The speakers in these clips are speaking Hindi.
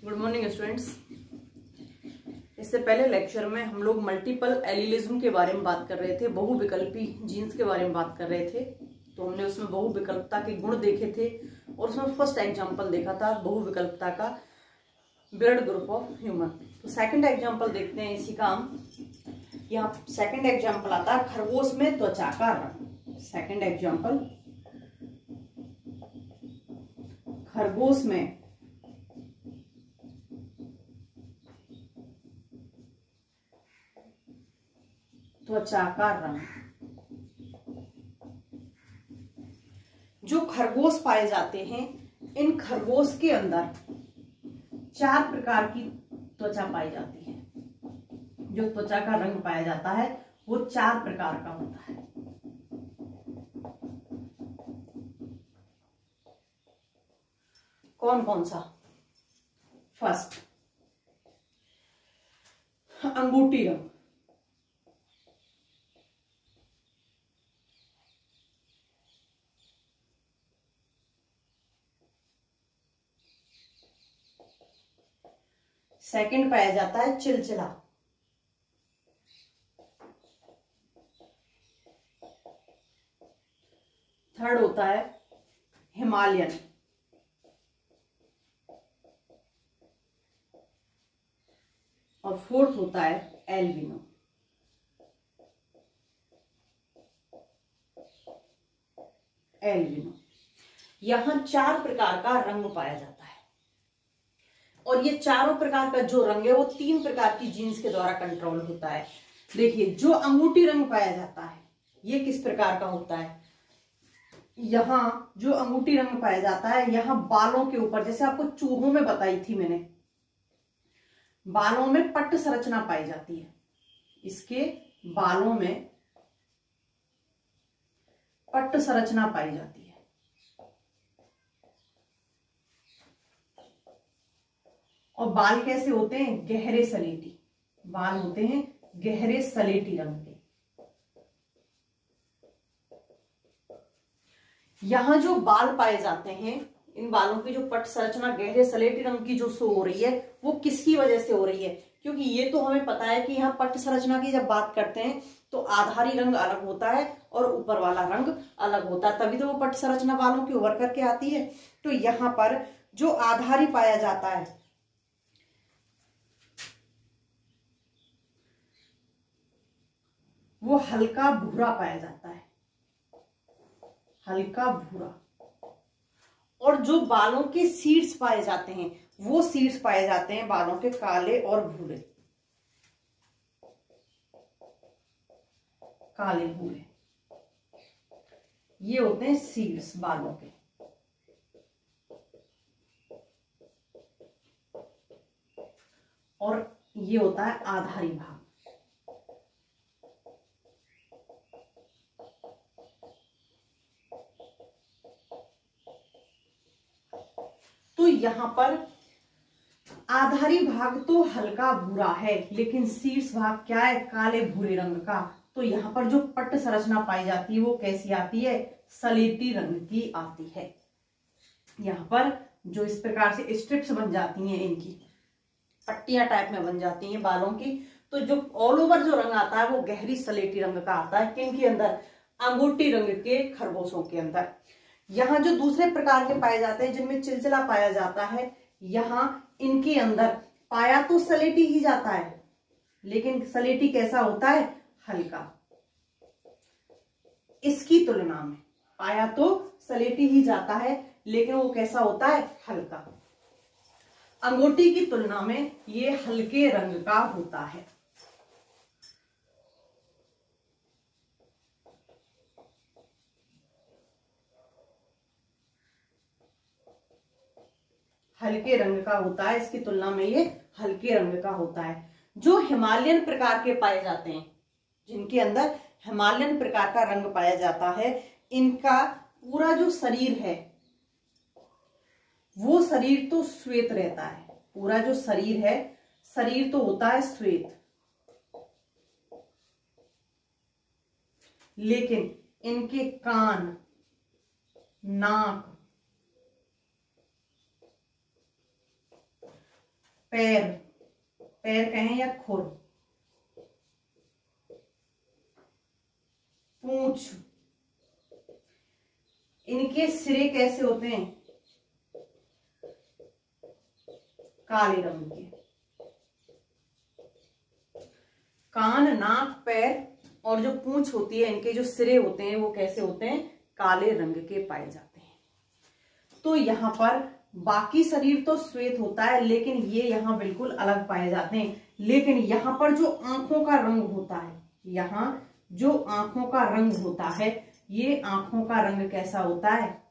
Good morning students. इससे पहले लेक्चर में हम लोग मल्टीपल एलिलिज्म के बारे में बात कर रहे थे, बहुविकल्पी जीन्स के बारे में बात कर रहे थे। तो हमने उसमें बहुविकल्पता के गुण देखे थे और उसमें फर्स्ट एग्जांपल देखा था बहुविकल्पता का, ब्लड ग्रुप ऑफ ह्यूमन। तो सेकंड एग्जांपल देखते हैं इसी का हम। यहाँ सेकंड एग्जांपल आता है खरगोश में त्वचा का रंग। सेकंड एग्जांपल, खरगोश में त्वचा का रंग। जो खरगोश पाए जाते हैं, इन खरगोश के अंदर 4 प्रकार की त्वचा पाई जाती है। जो त्वचा का रंग पाया जाता है वो 4 प्रकार का होता है। कौन कौन सा? फर्स्ट, अंगूठी रंग। सेकंड पाया जाता है चिलचिला। थर्ड होता है हिमालयन। और फोर्थ होता है एल्बिनो। एल्बिनो। यहां 4 प्रकार का रंग पाया जाता है और ये चारों प्रकार का जो रंग है वो 3 प्रकार की जीन्स के द्वारा कंट्रोल होता है। देखिए, जो अंगूठी रंग पाया जाता है ये किस प्रकार का होता है? यहां जो अंगूठी रंग पाया जाता है, यहां बालों के ऊपर, जैसे आपको चूहों में बताई थी मैंने, बालों में पट्ट संरचना पाई जाती है। इसके बालों में पट्ट संरचना पाई जाती है। और बाल कैसे होते हैं? गहरे सलेटी। बाल होते हैं गहरे सलेटी रंग के। यहां जो बाल पाए जाते हैं, इन बालों की जो पट्ट संरचना गहरे सलेटी रंग की जो शो हो रही है, वो किसकी वजह से हो रही है? क्योंकि ये तो हमें पता है कि यहाँ पट्ट संरचना की जब बात करते हैं तो आधारी रंग अलग होता है और ऊपर वाला रंग अलग होता है, तभी तो वो पट्ट संरचना बालों की उभर करके आती है। तो यहां पर जो आधारी पाया जाता है वो हल्का भूरा पाया जाता है। हल्का भूरा। और जो बालों के सीड्स पाए जाते हैं वो सीड्स पाए जाते हैं बालों के काले और भूरे। काले भूरे, ये होते हैं सीड्स बालों के। और ये होता है आधारी भाग। तो यहां पर आधारी भाग तो हल्का भूरा है, लेकिन सीड्स भाग क्या है? काले भूरे रंग का। तो यहां पर जो पट्ट संरचना पाई जाती है वो कैसी आती है? सलेटी रंग की आती है। यहां पर जो इस प्रकार से स्ट्रिप्स बन जाती हैं, इनकी पट्टियां टाइप में बन जाती हैं बालों की। तो जो ऑल ओवर जो रंग आता है वो गहरी सलेटी रंग का आता है। किनके अंदर? अंगूठी रंग के खरगोशों के अंदर। यहां जो दूसरे प्रकार के पाए जाते हैं, जिनमें चिलचिला पाया जाता है, यहां इनके अंदर पाया तो सलेटी ही जाता है, लेकिन सलेटी कैसा होता है? हल्का। इसकी तुलना में पाया तो सलेटी ही जाता है, लेकिन वो कैसा होता है? हल्का। अंगूठी की तुलना में ये हल्के रंग का होता है। हल्के रंग का होता है, इसकी तुलना में ये हल्के रंग का होता है। जो हिमालयन प्रकार के पाए जाते हैं, जिनके अंदर हिमालयन प्रकार का रंग पाया जाता है, इनका पूरा जो शरीर है वो शरीर तो श्वेत रहता है। पूरा जो शरीर है, शरीर तो होता है श्वेत, लेकिन इनके कान, नाक, पैर, पैर कहें या खुर, पूंछ, इनके सिरे कैसे होते हैं? काले रंग के। कान, नाक, पैर और जो पूंछ होती है, इनके जो सिरे होते हैं वो कैसे होते हैं? काले रंग के पाए जाते हैं। तो यहाँ पर बाकी शरीर तो श्वेत होता है, लेकिन ये यहाँ बिल्कुल अलग पाए जाते हैं। लेकिन यहाँ पर जो आंखों का रंग होता है, यहाँ जो आंखों का रंग होता है, ये आंखों का रंग कैसा होता है?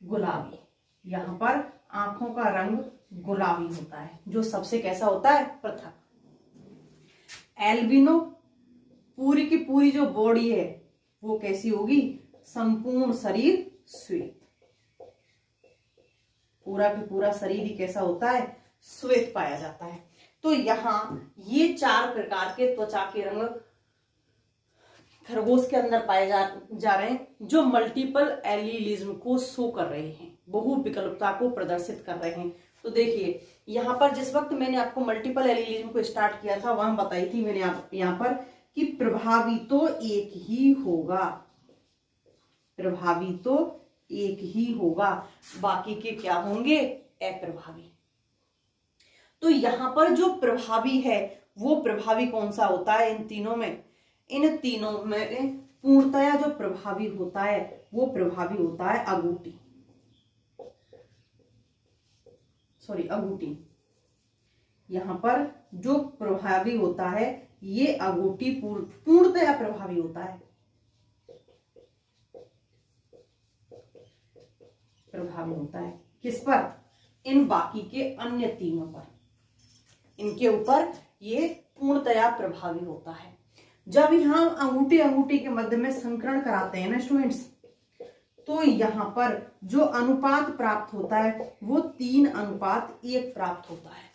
गुलाबी। यहाँ पर आंखों का रंग गुलाबी होता है, जो सबसे कैसा होता है? पृथक। एल्बिनो, पूरी की पूरी जो बॉडी है वो कैसी होगी? संपूर्ण शरीर श्वेत। पूरा का पूरा शरीर ही कैसा होता है? श्वेत पाया जाता है। तो यहाँ ये 4 प्रकार के त्वचा के रंग खरगोश के अंदर पाए जा रहे हैं, जो मल्टीपल एलिलिज्म को शो कर रहे हैं, बहुविकल्पता को प्रदर्शित कर रहे हैं। तो देखिए यहाँ पर जिस वक्त मैंने आपको मल्टीपल एलिलिज्म को स्टार्ट किया था, वहां बताई थी मैंने यहाँ पर कि प्रभावी तो एक ही होगा, प्रभावी तो एक ही होगा, बाकी के क्या होंगे? अप्रभावी। तो यहाँ पर जो प्रभावी है वो प्रभावी कौन सा होता है? इन तीनों में, इन तीनों में पूर्णतया जो प्रभावी होता है वो प्रभावी होता है अगूटी, अगूटी। यहाँ पर जो प्रभावी होता है ये अगूटी पूर्णतया प्रभावी होता है, प्रभावी होता है। किस पर? इन बाकी के अन्य तीनों पर, इनके ऊपर ये पूर्णतया प्रभावी होता है। जब यहाँ अंगूठी के मध्य में संकरण कराते हैं ना स्टूडेंट्स, तो यहाँ पर जो अनुपात प्राप्त होता है वो 3:1 प्राप्त होता है।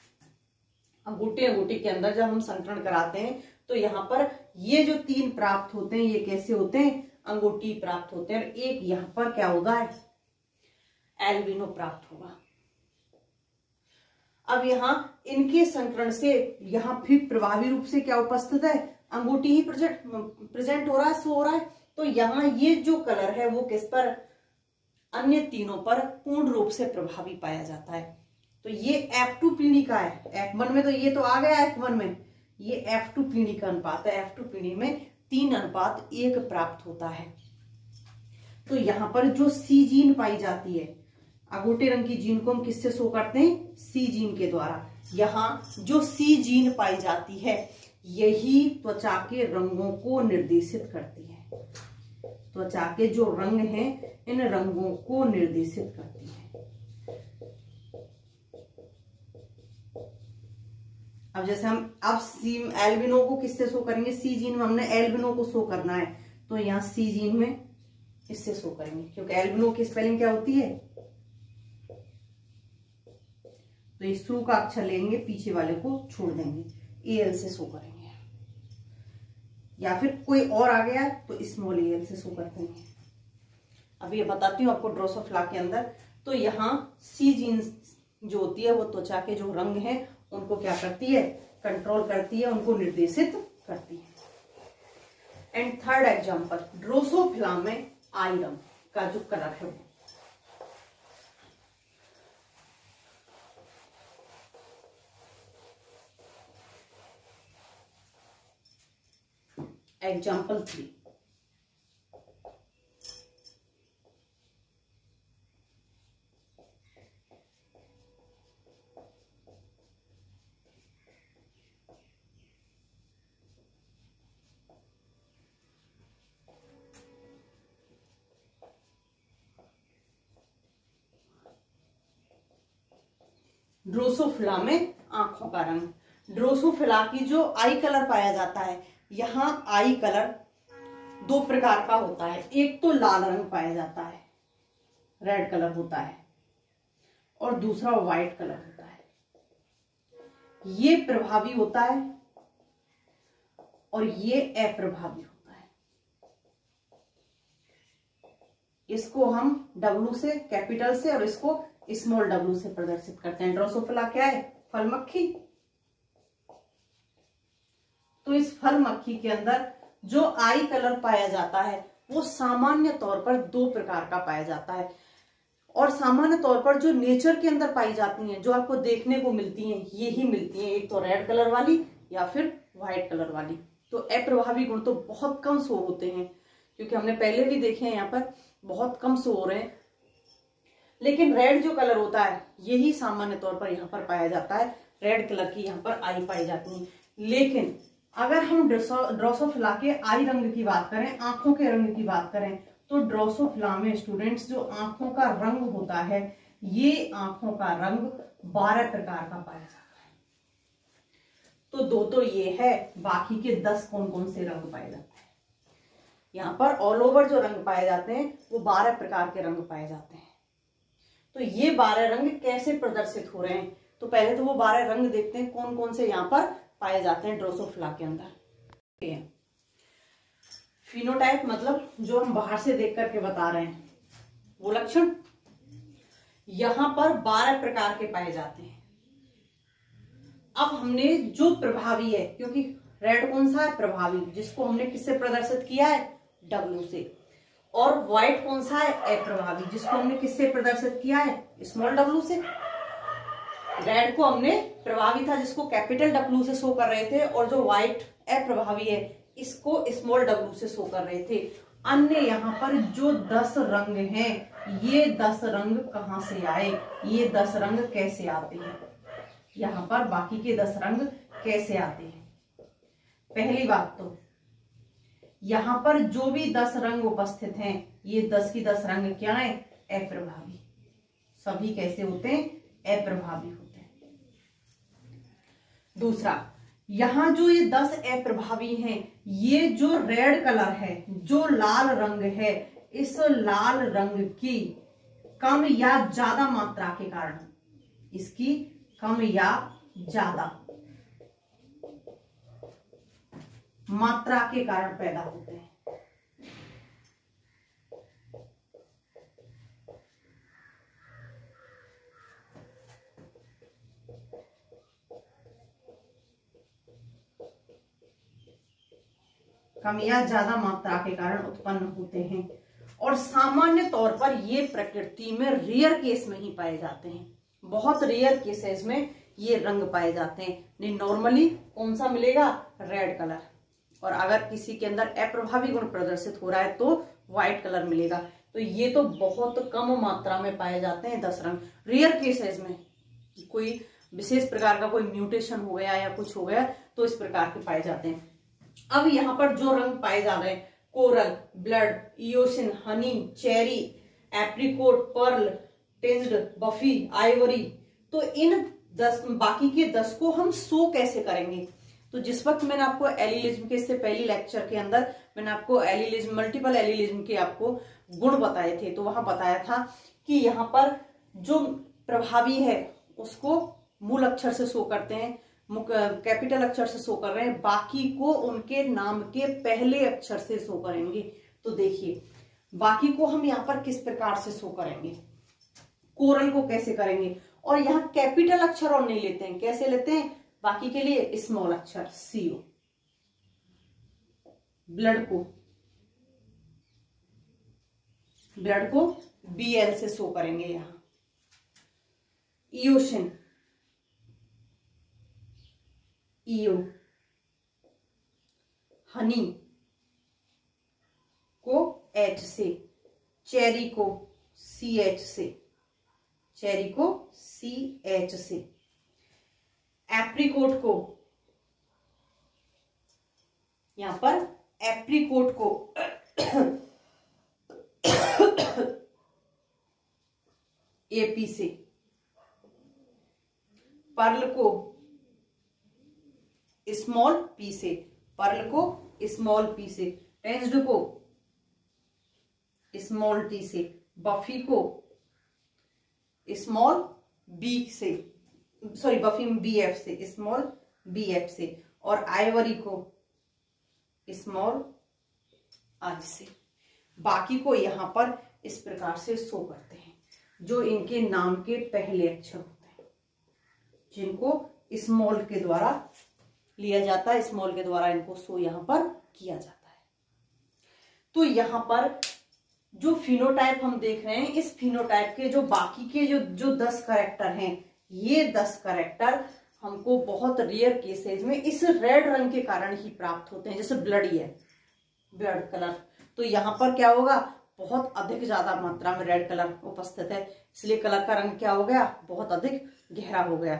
अंगूठी के अंदर जब हम संकरण कराते हैं तो यहाँ पर ये जो 3 प्राप्त होते हैं, ये कैसे होते हैं? अंगूठी प्राप्त होते हैं। एक यहाँ पर क्या होगा? एल्बिनो प्राप्त होगा। अब यहाँ इनके संकरण से यहाँ फिर प्रभावी रूप से क्या उपस्थित है? अंगूठी ही प्रेजेंट हो रहा है, शो हो रहा है। तो यहाँ ये जो कलर है वो किस पर? अन्य तीनों पर पूर्ण रूप से प्रभावी पाया जाता है। तो ये F2 पीढ़ी का है। F1 में तो ये तो आ गया, F1 में ये F2 पीढ़ी का अनुपात है। F2 पीढ़ी में 3:1 प्राप्त होता है। तो यहाँ पर जो सी जीन पाई जाती है, अगूटे रंग की जीन को हम किससे शो करते हैं? सी जीन के द्वारा। यहाँ जो सी जीन पाई जाती है यही त्वचा के रंगों को निर्देशित करती है। त्वचा के जो रंग हैं इन रंगों को निर्देशित करती है। अब जैसे हम अब एल्बिनो को किससे शो करेंगे? सी जीन में हमने एल्बिनो को शो करना है, तो यहाँ सी जीन में इससे शो करेंगे, क्योंकि एल्बिनो की स्पेलिंग क्या होती है? तो इस शुरू का अक्षर लेंगे, पीछे वाले को छोड़ देंगे, AL से शो करेंगे। या फिर कोई और आ गया तो स्मॉल AL से शो करते हैं। अब ये बताती हूँ आपको ड्रोसोफिला के अंदर। तो यहाँ सी जीन जो होती है वो त्वचा के जो रंग हैं उनको क्या करती है? कंट्रोल करती है, उनको निर्देशित करती है। एंड थर्ड एग्जांपल, ड्रोसोफिला में आई रंग का जो कलर है वो। एग्जाम्पल 3, ड्रोसोफिला में आंखों का रंग। ड्रोसोफिला की जो आई कलर पाया जाता है, यहाँ आई कलर 2 प्रकार का होता है। एक तो लाल रंग पाया जाता है, रेड कलर होता है, और दूसरा व्हाइट कलर होता है। ये प्रभावी होता है और ये अप्रभावी होता है। इसको हम W से, कैपिटल से, और इसको स्मॉल w से प्रदर्शित करते हैं। ड्रोसोफिला क्या है? फल मक्खी। तो इस फल मक्खी के अंदर जो आई कलर पाया जाता है वो सामान्य तौर पर दो प्रकार का पाया जाता है, और सामान्य तौर पर जो नेचर के अंदर पाई जाती हैं, जो आपको देखने को मिलती हैं, ये ही मिलती हैं, एक तो रेड कलर वाली या फिर व्हाइट कलर वाली। तो अप्रभावी गुण तो बहुत कम शो होते हैं, क्योंकि हमने पहले भी देखे हैं यहाँ पर बहुत कम शो हो रहे हैं। लेकिन रेड जो कलर होता है यही सामान्य तौर पर यहाँ पर पाया जाता है, रेड कलर की यहाँ पर आई पाई जाती है। लेकिन अगर हम ड्रोसोफिला के आई रंग की बात करें, आंखों के रंग की बात करें, तो ड्रोसोफिला में स्टूडेंट्स जो आंखों का रंग होता है, ये आंखों का रंग 12 प्रकार का पाया जाता है। तो दो तो ये है, बाकी के 10 कौन कौन से रंग पाए जाते हैं। यहाँ पर ऑल ओवर जो रंग पाए जाते हैं वो 12 प्रकार के रंग पाए जाते हैं। तो ये 12 रंग कैसे प्रदर्शित हो रहे हैं, तो पहले तो वो 12 रंग देखते हैं कौन कौन से यहाँ पर पाए जाते हैं ड्रोसोफिला के अंदर। फिनोटाइप मतलब जो हम बाहर से देख करके बता रहे हैं वो लक्षण, यहां पर 12 प्रकार के पाए जाते हैं। अब हमने जो प्रभावी है, क्योंकि रेड कौन सा है? प्रभावी, जिसको हमने किससे प्रदर्शित किया है? W से। और व्हाइट कौन सा है? अप्रभावी, जिसको हमने किससे प्रदर्शित किया है? स्मॉल w से। रेड को हमने प्रभावी था जिसको कैपिटल W से शो कर रहे थे, और जो व्हाइट अप्रभावी है इसको स्मॉल w से शो कर रहे थे। अन्य यहाँ पर जो 10 रंग हैं, ये 10 रंग कहां से आए, ये 10 रंग कैसे आते हैं, यहाँ पर बाकी के 10 रंग कैसे आते हैं। पहली बात तो यहाँ पर जो भी 10 रंग उपस्थित हैं, ये 10 की 10 रंग क्या है? अप्रभावी। सभी कैसे होते हैं? अप्रभावी होते हैं। दूसरा, यहां जो ये 10 अप्रभावी हैं, ये जो रेड कलर है, जो लाल रंग है, इस लाल रंग की कम या ज्यादा मात्रा के कारण, इसकी कम या ज्यादा मात्रा के कारण पैदा होते हैं। कम या ज्यादा मात्रा के कारण उत्पन्न होते हैं, और सामान्य तौर पर ये प्रकृति में रेयर केस में ही पाए जाते हैं। बहुत रेयर केसेस में ये रंग पाए जाते हैं। नहीं, नॉर्मली कौन सा मिलेगा? Red colour. और अगर किसी के अंदर अप्रभावी गुण प्रदर्शित हो रहा है तो व्हाइट कलर मिलेगा। तो ये तो बहुत कम मात्रा में पाए जाते हैं 10 रंग। रेयर केसेस में कोई विशेष प्रकार का कोई म्यूटेशन हो गया या कुछ हो गया तो इस प्रकार के पाए जाते हैं। अब यहाँ पर जो रंग पाए जा रहे हैं, coral, blood, eosin, honey, cherry, apricot, pearl, tanned, buffy, ivory, तो इन 10 बाकी के 10 को हम शो कैसे करेंगे? तो जिस वक्त मैंने आपको एलिलिज्म के, इससे पहली लेक्चर के अंदर मैंने आपको एलिलिज्म, मल्टीपल एलिलिज्म के आपको गुण बताए थे, तो वहां बताया था कि यहाँ पर जो प्रभावी है उसको मूल अक्षर से शो करते हैं, कैपिटल अक्षर से शो कर रहे हैं, बाकी को उनके नाम के पहले अक्षर से शो करेंगे। तो देखिए बाकी को हम यहाँ पर किस प्रकार से शो करेंगे, कोरल को कैसे करेंगे, और यहाँ कैपिटल अक्षर और नहीं लेते हैं, कैसे लेते हैं? बाकी के लिए स्मॉल अक्षर CO। ब्लड को BL से शो करेंगे यहां। इयोशिन, EO। हनी को H से, चेरी को CH से, चेरी को CH से, एप्रिकोट को यहां पर एप्रिकोट को AP से, पर्ल को स्मॉल p से, पर्ल को स्मॉल p से, टेंज्ड को स्मॉल t से, बफी को स्मॉल b से, सॉरी बफी BF से, स्मॉल BF से, और आइवरी को स्मॉल I से। बाकी को यहां पर इस प्रकार से शो करते हैं, जो इनके नाम के पहले अक्षर होते हैं, जिनको स्मॉल के द्वारा लिया जाता है, स्मॉल के द्वारा इनको शो यहां पर किया जाता है। तो यहां पर जो फिनोटाइप हम देख रहे हैं, इस फिनोटाइप के जो बाकी के जो 10 कैरेक्टर हैं, ये 10 कैरेक्टर हमको बहुत रेयर केसेस में इस रेड रंग के कारण ही प्राप्त होते हैं। जैसे ब्लडी है, ब्लड कलर, तो यहाँ पर क्या होगा, बहुत अधिक ज्यादा मात्रा में रेड कलर उपस्थित है, इसलिए कलर का रंग क्या हो गया, बहुत अधिक गहरा हो गया।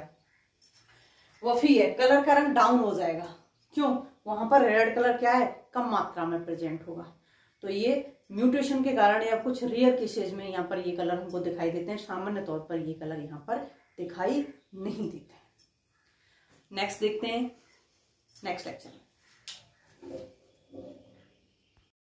वफी है, कलर का रंग डाउन हो जाएगा, क्यों, वहां पर रेड कलर क्या है, कम मात्रा में प्रेजेंट होगा। तो ये म्यूटेशन के कारण या कुछ रेयर केसेज में यहाँ पर ये कलर हमको दिखाई देते हैं, सामान्य तौर पर ये कलर यहाँ पर दिखाई नहीं देते हैं। नेक्स्ट देखते हैं नेक्स्ट लेक्चर में।